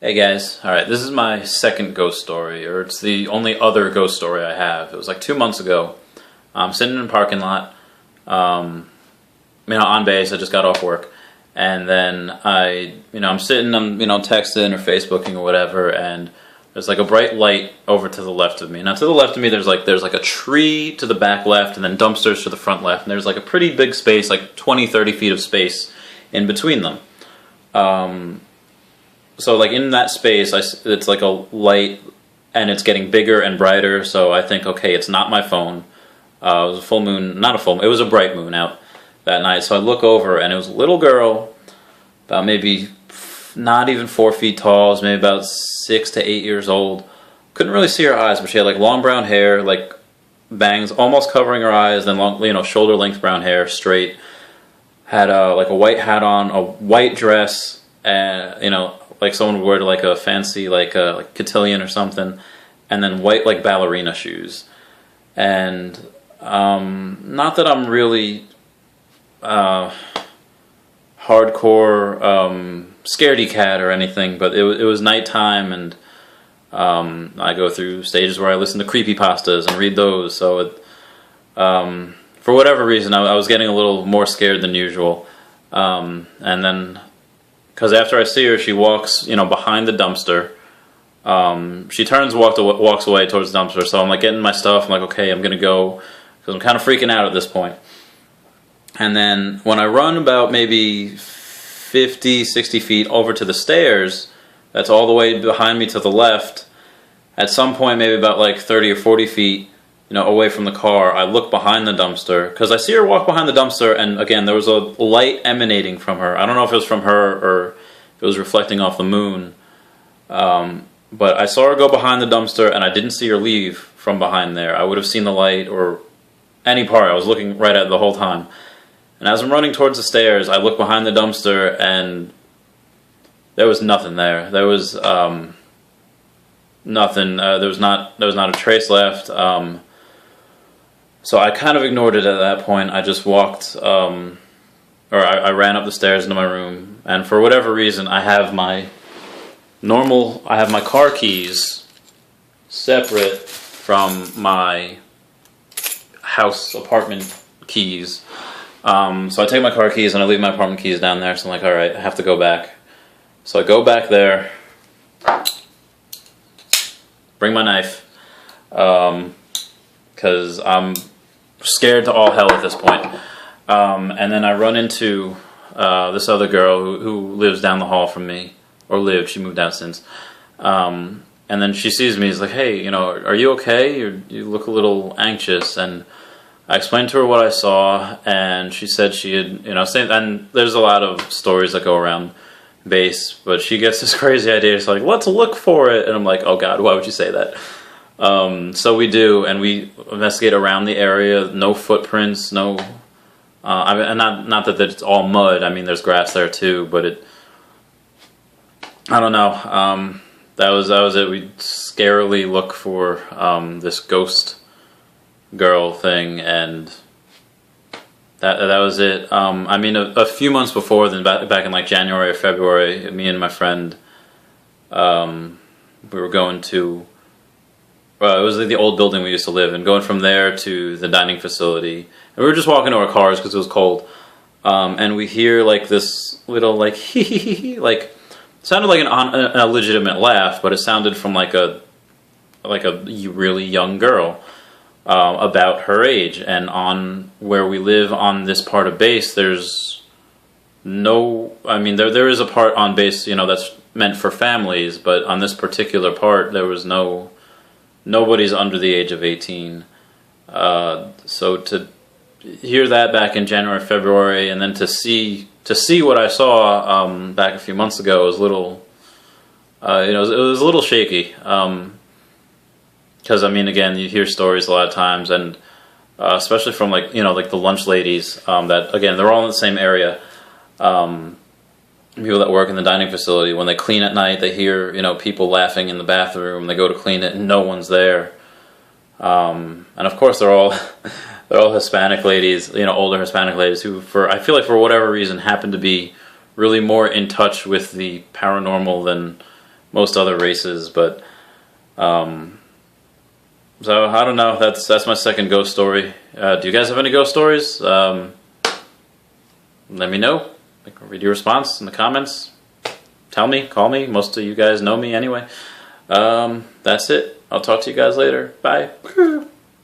Hey guys, alright, this is my second ghost story, or it's the only other ghost story I have. It was like 2 months ago. I'm sitting in a parking lot, on base. I just got off work, and then I'm sitting, I'm texting or Facebooking or whatever, and there's like a bright light over to the left of me. Now to the left of me, there's like a tree to the back left, and then dumpsters to the front left, and there's like a pretty big space, like 20-30 feet of space in between them. So like in that space, it's like a light, and it's getting bigger and brighter. So I think, okay, it's not my phone. It was a full moon, not a full moon. It was a bright moon out that night. So I look over, and it was a little girl, about maybe not even 4 feet tall. It was maybe about 6 to 8 years old. Couldn't really see her eyes, but she had like long brown hair, like bangs almost covering her eyes, then long, shoulder length brown hair, straight. Had like a white hat on, a white dress, and like someone would wear like a fancy like cotillion or something, and then white like ballerina shoes. And not that I'm really hardcore scaredy cat or anything, but it was nighttime, and I go through stages where I listen to creepypastas and read those. So for whatever reason, I was getting a little more scared than usual, and then. Because after I see her, she walks, behind the dumpster. She turns, walks away towards the dumpster. So I'm like getting my stuff. I'm like, okay, I'm gonna go, because I'm kind of freaking out at this point. And then when I run about maybe 50, 60 feet over to the stairs, that's all the way behind me to the left. At some point, maybe about like 30 or 40 feet, away from the car, I look behind the dumpster, because I see her walk behind the dumpster, and again, there was a light emanating from her. I don't know if it was from her or if it was reflecting off the moon, but I saw her go behind the dumpster, and I didn't see her leave from behind there. I would have seen the light or any part. I was looking right at it the whole time. And as I'm running towards the stairs, I look behind the dumpster, and there was nothing there. There was nothing. There was not a trace left. So I kind of ignored it at that point. I just walked, I ran up the stairs into my room, and for whatever reason, I have my car keys separate from my apartment keys. So I take my car keys and I leave my apartment keys down there, so I'm like, alright, I have to go back. So I go back there, bring my knife, because I'm scared to all hell at this point. And then I run into this other girl who lives down the hall from me, or lived. She moved out since. And then she sees me. She's like, "Hey, are you okay? You look a little anxious." And I explained to her what I saw, and she said she had, and there's a lot of stories that go around base, but she gets this crazy idea. She's like, "Let's look for it," and I'm like, "Oh God, why would you say that?" So we do, and we investigate around the area. No footprints, no. And not that it's all mud. I mean, there's grass there too, but I don't know. That was it. We scarily look for this ghost girl thing, and that was it. I mean, a few months before then, back in like January or February, me and my friend, we were going to. It was like the old building we used to live in, going from there to the dining facility. And we were just walking to our cars because it was cold. And we hear like this little like hee hee hee hee, like it sounded like a legitimate laugh, but it sounded from like a really young girl, about her age. And on where we live on this part of base, there's no, I mean there is a part on base, that's meant for families, but on this particular part there was nobody's under the age of 18. So to hear that back in January, February, and then to see what I saw back a few months ago was a little, it was a little shaky. Because I mean, again, you hear stories a lot of times, and especially from like the lunch ladies, that again they're all in the same area. People that work in the dining facility, when they clean at night, they hear people laughing in the bathroom. They go to clean it, and no one's there. And of course, they're all Hispanic ladies, older Hispanic ladies who, I feel like for whatever reason, happen to be really more in touch with the paranormal most other races, but so I don't know. That's my second ghost story. Do you guys have any ghost stories? Let me know. I can read your response in the comments. Tell me, call me. Most of you guys know me anyway. That's it. I'll talk to you guys later. Bye.